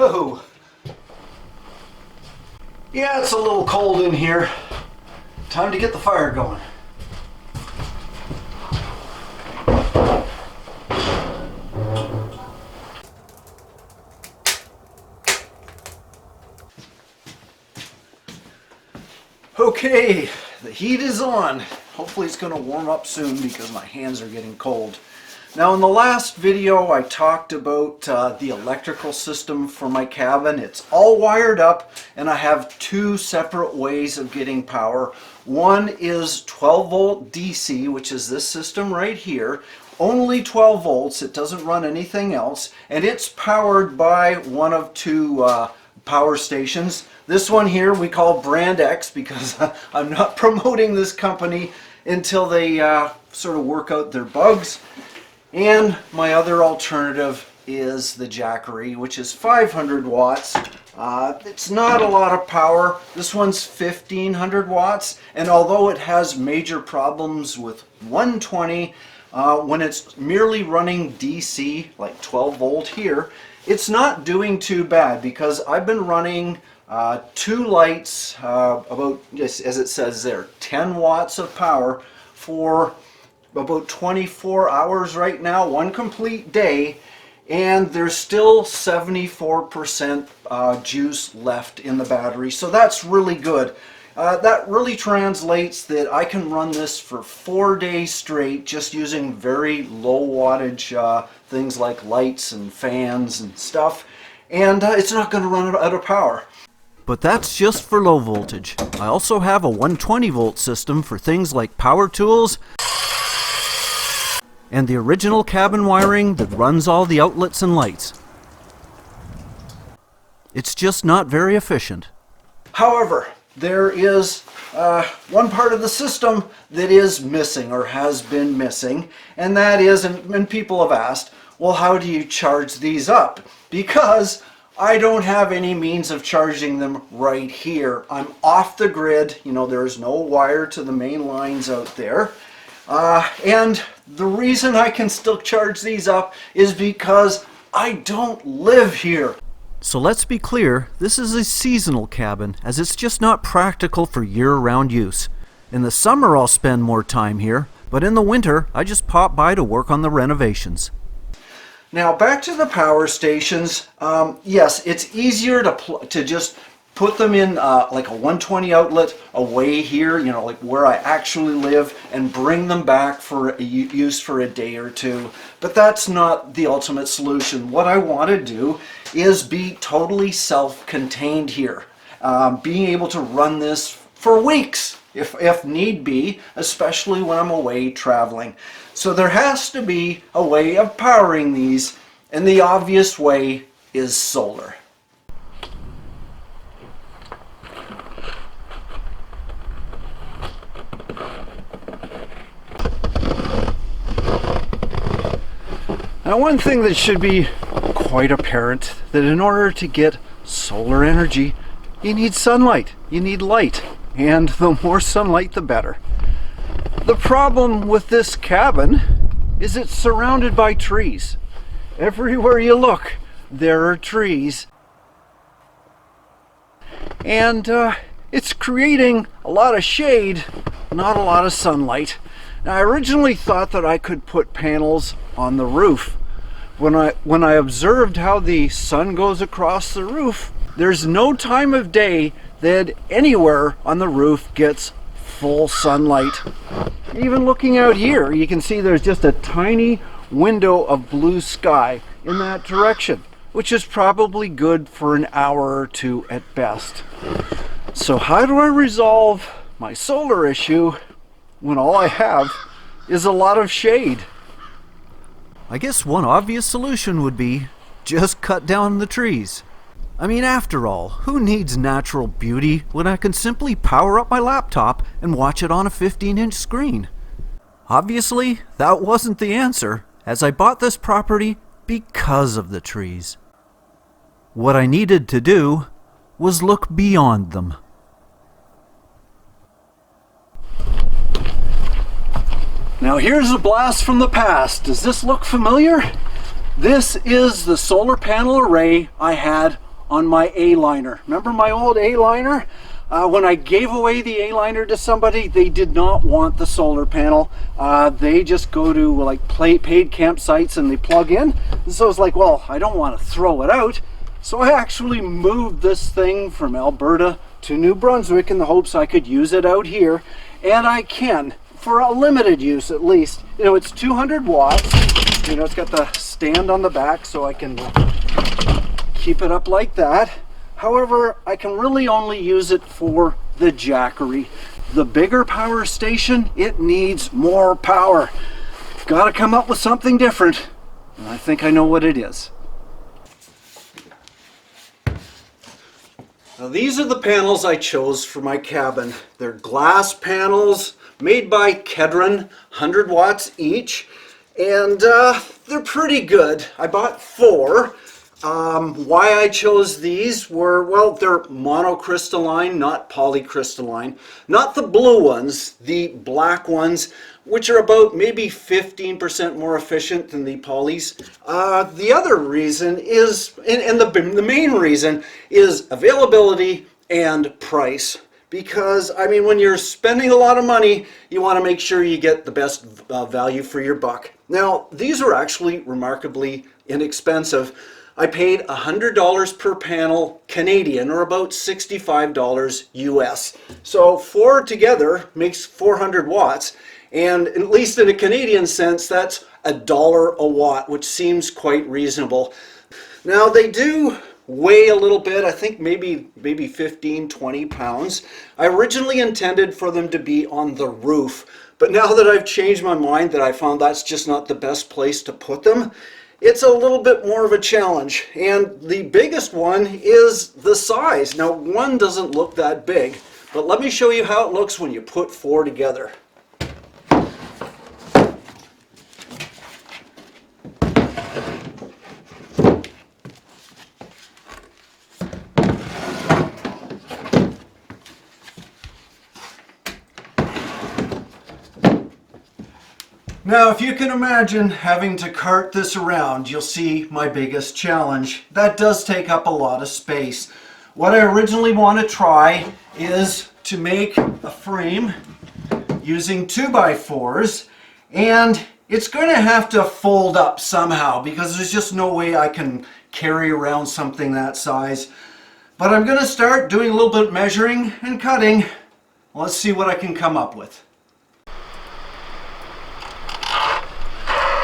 Hello. Yeah, it's a little cold in here. Time to get the fire going. Okay, the heat is on. Hopefully it's going to warm up soon because my hands are getting cold. Now in the last video I talked about the electrical system for my cabin. It's all wired up and I have two separate ways of getting power. One is 12 volt DC, which is this system right here. Only 12 volts, it doesn't run anything else, and it's powered by one of two power stations. This one here we call Brand X because I'm not promoting this company until they sort of work out their bugs. And my other alternative is the Jackery, which is 500 watts. It's not a lot of power. This one's 1500 watts, and although it has major problems with 120, when it's merely running DC, like 12 volt here, it's not doing too bad because I've been running two lights, about, as it says there, 10 watts of power for about 24 hours right now, one complete day, and there's still 74% juice left in the battery, so that's really good. That really translates that I can run this for 4 days straight just using very low wattage things like lights and fans and stuff, and it's not going to run out of power. But that's just for low voltage. I also have a 120 volt system for things like power tools and the original cabin wiring that runs all the outlets and lights. It's just not very efficient. However, there is one part of the system that is missing or has been missing, and that is, and people have asked, well, how do you charge these up? Because I don't have any means of charging them right here. I'm off the grid, you know, there's no wire to the main lines out there. And the reason I can still charge these up is because I don't live here. So let's be clear, this is a seasonal cabin, as it's just not practical for year-round use. In the summer I'll spend more time here, but in the winter I just pop by to work on the renovations. Now back to the power stations. Yes, it's easier to just put them in like a 120 outlet away here, you know, like where I actually live, and bring them back for use for a day or two. But that's not the ultimate solution. What I want to do is be totally self-contained here. Being able to run this for weeks if need be, especially when I'm away traveling. So there has to be a way of powering these, and the obvious way is solar. Now, one thing that should be quite apparent, that in order to get solar energy, you need sunlight, you need light, and the more sunlight the better. The problem with this cabin is it's surrounded by trees. Everywhere you look, there are trees. And it's creating a lot of shade, not a lot of sunlight. Now, I originally thought that I could put panels on the roof. When I observed how the sun goes across the roof, there's no time of day that anywhere on the roof gets full sunlight. Even looking out here, you can see there's just a tiny window of blue sky in that direction, which is probably good for an hour or two at best. So how do I resolve my solar issue when all I have is a lot of shade? I guess one obvious solution would be just cut down the trees. I mean, after all, who needs natural beauty when I can simply power up my laptop and watch it on a 15-inch screen? Obviously, that wasn't the answer, as I bought this property because of the trees. What I needed to do was look beyond them. Now here's a blast from the past. Does this look familiar? This is the solar panel array I had on my A-liner. Remember my old A-liner? When I gave away the A-liner to somebody, they did not want the solar panel. They just go to like paid campsites and they plug in. So it's like, well, I don't want to throw it out. So I actually moved this thing from Alberta to New Brunswick in the hopes I could use it out here. And I can, for a limited use at least. You know, it's 200 watts. You know, it's got the stand on the back so I can keep it up like that. However, I can really only use it for the Jackery. The bigger power station, it needs more power. Got to come up with something different. And I think I know what it is. Now these are the panels I chose for my cabin. They're glass panels made by Kedron, 100 watts each, and they're pretty good. I bought 4. Why I chose these were, well, they're monocrystalline, not polycrystalline. Not the blue ones, the black ones, which are about maybe 15% more efficient than the polys. The other reason is, and the main reason is availability and price. Because, I mean, when you're spending a lot of money, you want to make sure you get the best value for your buck. Now, these are actually remarkably inexpensive. I paid $100 per panel Canadian, or about $65 US. So 4 together makes 400 watts. And at least in a Canadian sense, that's $1 a watt, which seems quite reasonable. Now they do weigh a little bit, I think maybe 15, 20 pounds. I originally intended for them to be on the roof, but now that I've changed my mind, that I found that's just not the best place to put them, it's a little bit more of a challenge. And the biggest one is the size. Now, one doesn't look that big, but let me show you how it looks when you put 4 together. Now, if you can imagine having to cart this around, you'll see my biggest challenge. That does take up a lot of space. What I originally want to try is to make a frame using 2x4s, and it's going to have to fold up somehow because there's just no way I can carry around something that size. But I'm going to start doing a little bit of measuring and cutting. Let's see what I can come up with.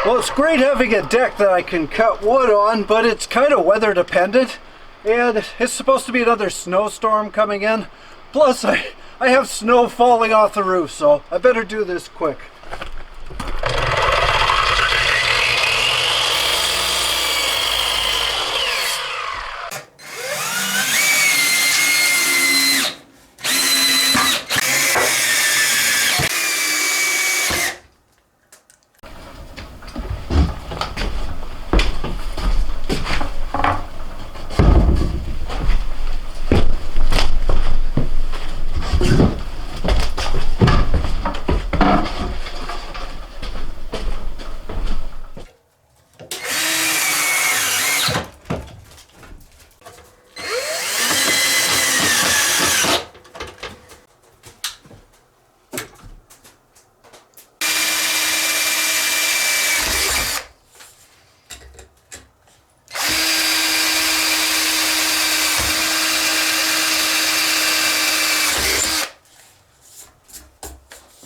Well, it's great having a deck that I can cut wood on, but it's kind of weather dependent, and it's supposed to be another snowstorm coming in. Plus, I have snow falling off the roof, so I better do this quick.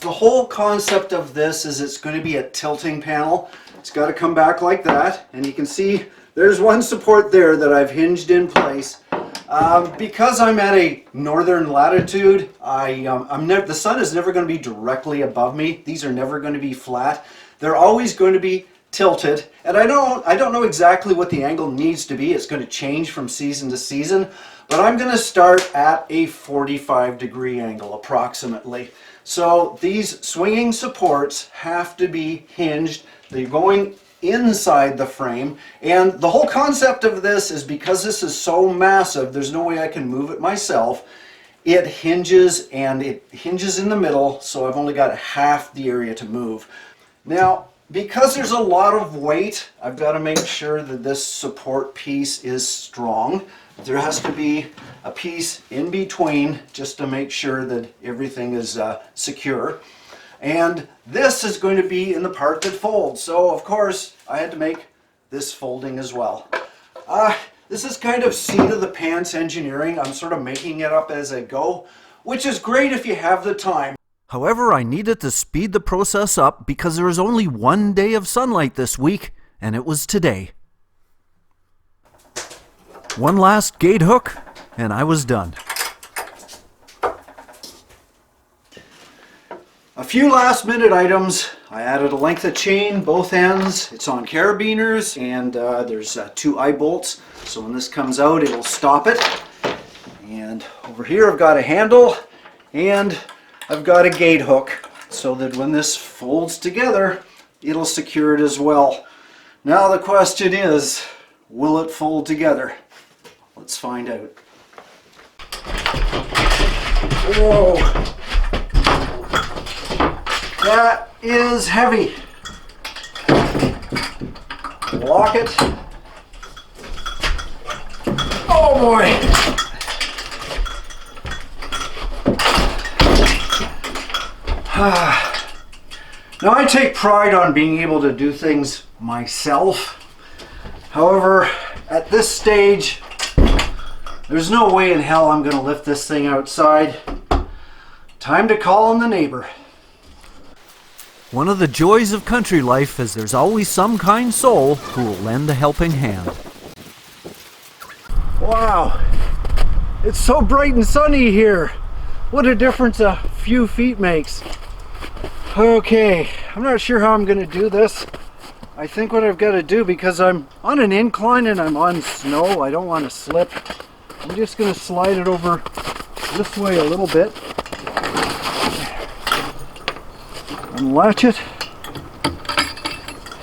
The whole concept of this is it's going to be a tilting panel. It's got to come back like that, and you can see there's one support there that I've hinged in place. Because I'm at a northern latitude, the sun is never going to be directly above me. These are never going to be flat. They're always going to be tilted, and I don't know exactly what the angle needs to be. It's going to change from season to season, but I'm going to start at a 45-degree angle approximately. So these swinging supports have to be hinged. They're going inside the frame, and the whole concept of this is because this is so massive, there's no way I can move it myself. It hinges, and it hinges in the middle, so I've only got half the area to move. Now, because there's a lot of weight, I've got to make sure that this support piece is strong. there has to be a piece in between just to make sure that everything is secure. And this is going to be in the part that folds. So of course I had to make this folding as well. This is kind of seat of the pants engineering. I'm sort of making it up as I go, which is great if you have the time. However, I needed to speed the process up because there was only one day of sunlight this week, and it was today. One last gate hook, and I was done. A few last minute items. I added a length of chain, both ends. It's on carabiners, and there's 2 eye bolts. So when this comes out, it'll stop it. And over here I've got a handle, and I've got a gate hook so that when this folds together, it'll secure it as well. Now the question is, will it fold together? Let's find out. Whoa! That is heavy. Lock it. Oh boy! Now I take pride on being able to do things myself. However, at this stage, there's no way in hell I'm going to lift this thing outside. Time to call in the neighbor. One of the joys of country life is there's always some kind soul who will lend a helping hand. Wow, it's so bright and sunny here. What a difference a few feet makes. Okay, I'm not sure how I'm going to do this. I think what I've got to do, because I'm on an incline and I'm on snow, I don't want to slip. I'm just going to slide it over this way a little bit. Unlatch it.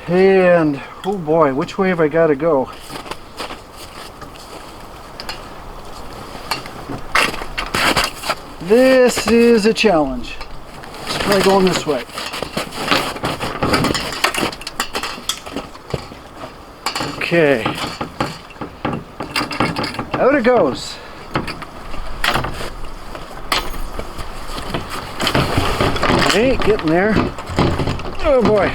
And, oh boy, which way have I got to go? This is a challenge. Let's try going this way. Okay. Out it goes. Hey, getting there. Oh boy.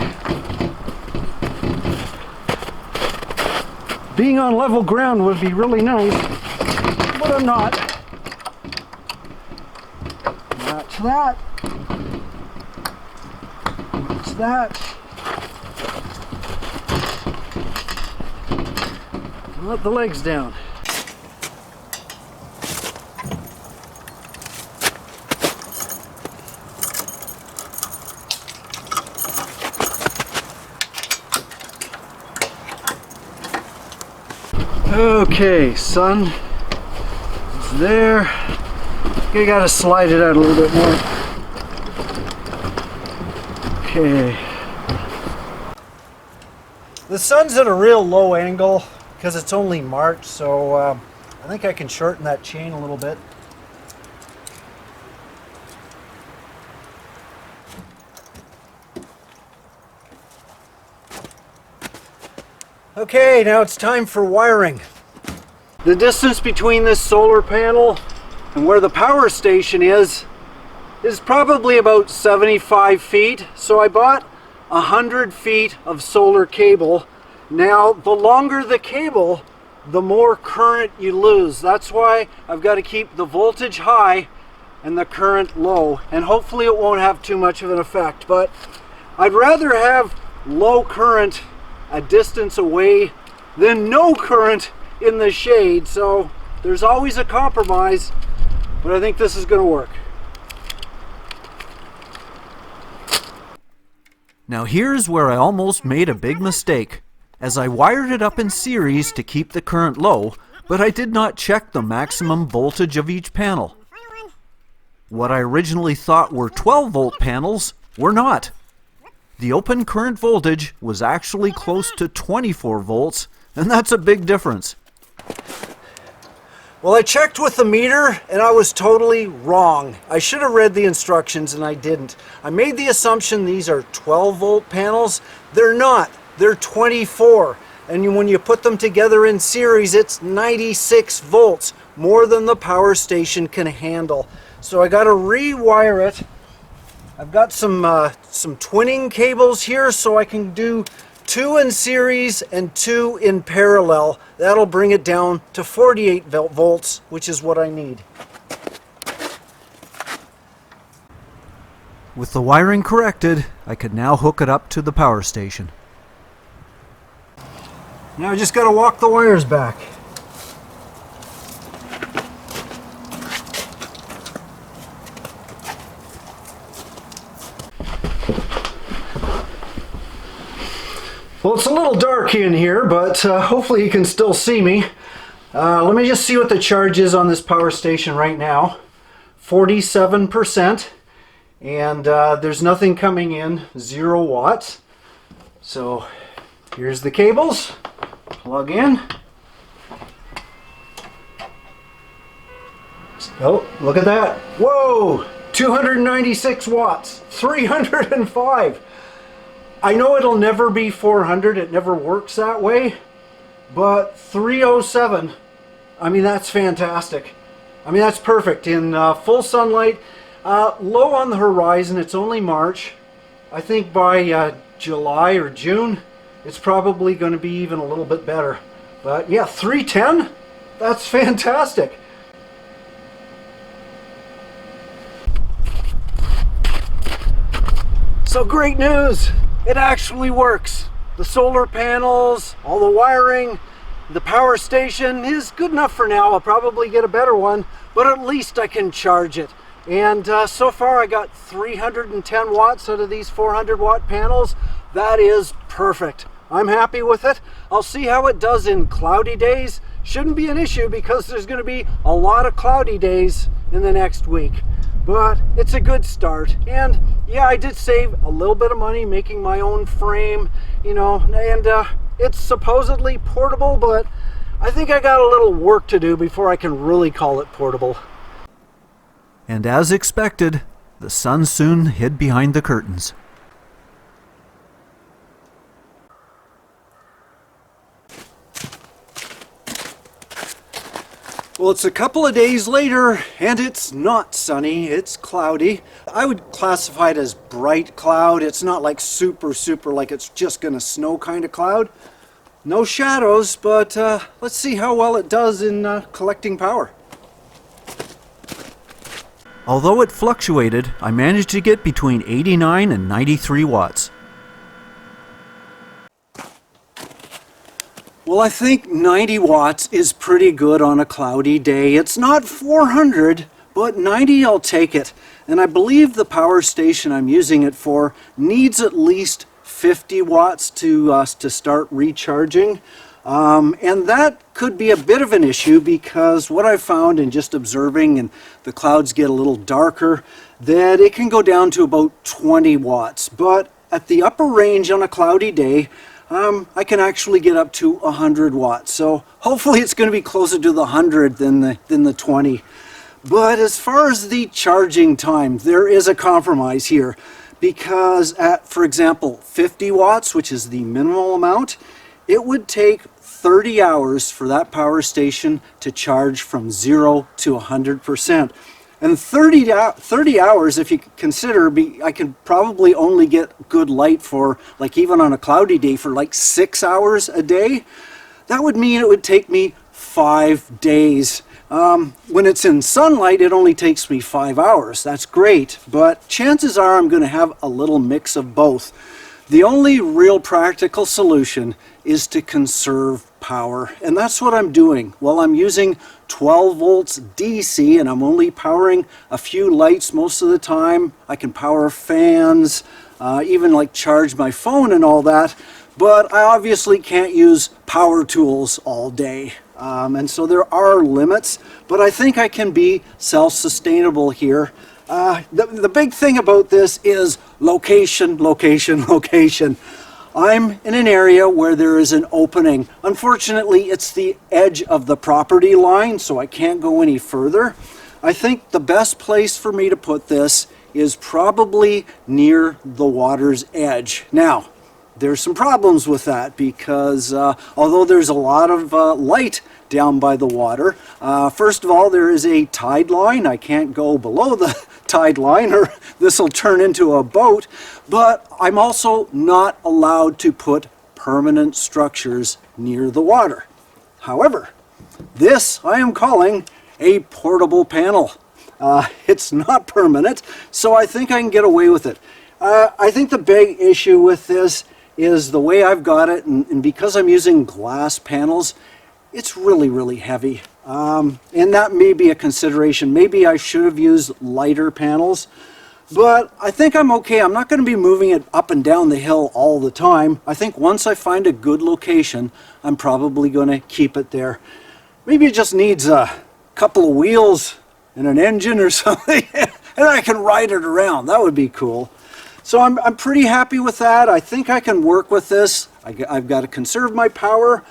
Being on level ground would be really nice, but I'm not. That's that. That's that. Let the legs down. Okay, sun is there. You gotta slide it out a little bit more. Okay. The sun's at a real low angle because it's only March, so I think I can shorten that chain a little bit. Okay, now it's time for wiring. The distance between this solar panel and where the power station is probably about 75 feet. So I bought 100 feet of solar cable. Now, the longer the cable, the more current you lose. That's why I've got to keep the voltage high and the current low. And hopefully it won't have too much of an effect. But I'd rather have low current a distance away than no current in the shade. So there's always a compromise, but I think this is going to work. Now here's where I almost made a big mistake, as I wired it up in series to keep the current low, but I did not check the maximum voltage of each panel. What I originally thought were 12-volt panels were not. The open current voltage was actually close to 24 volts, and that's a big difference. Well, I checked with the meter and I was totally wrong. I should have read the instructions and I didn't. I made the assumption these are 12-volt panels. They're not. They're 24. And when you put them together in series, it's 96 volts, more than the power station can handle. So I got to rewire it. I've got some twinning cables here, so I can do 2 in series and 2 in parallel. That'll bring it down to 48 volts, which is what I need. With the wiring corrected, I can now hook it up to the power station. Now I just got to walk the wires back. Well, it's a little dark in here, but hopefully you can still see me. Let me just see what the charge is on this power station right now. 47%, and there's nothing coming in, 0 watts. So here's the cables, plug in. Oh, look at that. Whoa, 296 watts, 305. I know it'll never be 400, it never works that way, but 307, I mean, that's fantastic. I mean, that's perfect in full sunlight, low on the horizon. It's only March. I think by July or June, it's probably going to be even a little bit better. But yeah, 310, that's fantastic. So great news! It actually works. The solar panels, all the wiring, the power station is good enough for now. I'll probably get a better one, but at least I can charge it. And so far I got 310 watts out of these 400 watt panels. That is perfect. I'm happy with it. I'll see how it does in cloudy days. Shouldn't be an issue because there's going to be a lot of cloudy days in the next week. But it's a good start, and yeah, I did save a little bit of money making my own frame, you know, and it's supposedly portable, but I think I got a little work to do before I can really call it portable. And as expected, the sun soon hid behind the curtains. Well, it's a couple of days later, and it's not sunny, it's cloudy. I would classify it as bright cloud. It's not like super like it's just gonna snow kind of cloud. No shadows, but let's see how well it does in collecting power. Although it fluctuated, I managed to get between 89 and 93 watts. Well, I think 90 watts is pretty good on a cloudy day. It's not 400, but 90 I'll take it. And I believe the power station I'm using it for needs at least 50 watts to start recharging. And that could be a bit of an issue because what I've found in just observing, and the clouds get a little darker, that it can go down to about 20 watts. But at the upper range on a cloudy day, I can actually get up to 100 watts. So hopefully it's going to be closer to the 100 than the 20. But as far as the charging time, there is a compromise here. Because at, for example, 50 watts, which is the minimal amount, it would take 30 hours for that power station to charge from 0 to 100%. And 30 hours, if you consider, I can probably only get good light for, like even on a cloudy day, for like 6 hours a day. That would mean it would take me 5 days. When it's in sunlight, it only takes me 5 hours. That's great, but chances are I'm going to have a little mix of both. The only real practical solution is to conserve power, and that's what I'm doing. Well, I'm using 12 volts DC, and I'm only powering a few lights most of the time. I can power fans, even like charge my phone and all that, but I obviously can't use power tools all day. And so there are limits, but I think I can be self-sustainable here. The big thing about this is location, location, location. I'm in an area where there is an opening. Unfortunately, it's the edge of the property line, so I can't go any further. I think the best place for me to put this is probably near the water's edge. Now, there's some problems with that because although there's a lot of light down by the water, first of all, there is a tide line. I can't go below the tide line or this will turn into a boat, but I'm also not allowed to put permanent structures near the water. However, this I am calling a portable panel. It's not permanent, so I think I can get away with it. I think the big issue with this is the way I've got it, and because I'm using glass panels, it's really, really heavy. And that may be a consideration. Maybe I should have used lighter panels, but I think I'm okay. I'm not going to be moving it up and down the hill all the time. I think once I find a good location, I'm probably going to keep it there. Maybe it just needs a couple of wheels and an engine or something, and I can ride it around. That would be cool. So I'm pretty happy with that. I think I can work with this. I've got to conserve my power,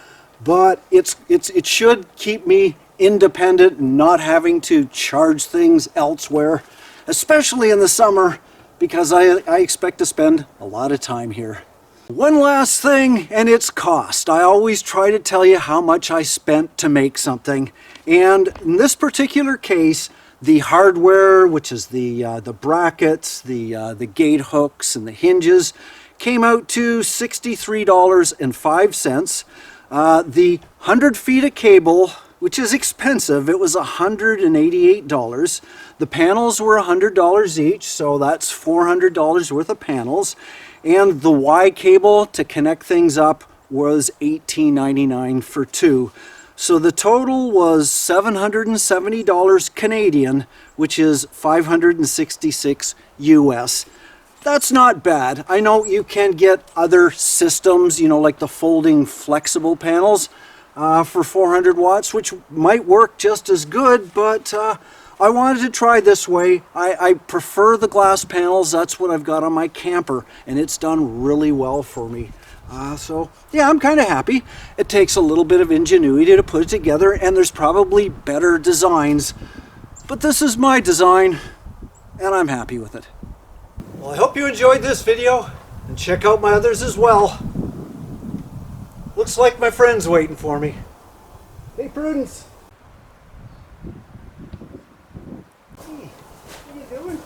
but it should keep me independent and not having to charge things elsewhere, especially in the summer, because I expect to spend a lot of time here. One last thing, and it's cost. I always try to tell you how much I spent to make something, and in this particular case, the hardware, which is the brackets, the gate hooks, and the hinges, came out to $63.05. The 100 feet of cable, which is expensive, it was $188. The panels were $100 each, so that's $400 worth of panels. And the Y cable to connect things up was $18.99 for two. So the total was $770 Canadian, which is $566 US. That's not bad. I know you can get other systems, you know, like the folding flexible panels for 400 watts, which might work just as good, but I wanted to try this way. I prefer the glass panels. That's what I've got on my camper, and it's done really well for me. So yeah, I'm kind of happy. It takes a little bit of ingenuity to put it together, and there's probably better designs, but this is my design and I'm happy with it. Well, I hope you enjoyed this video, and check out my others as well. Looks like my friend's waiting for me. Hey, Prudence. Hey, what are you doing?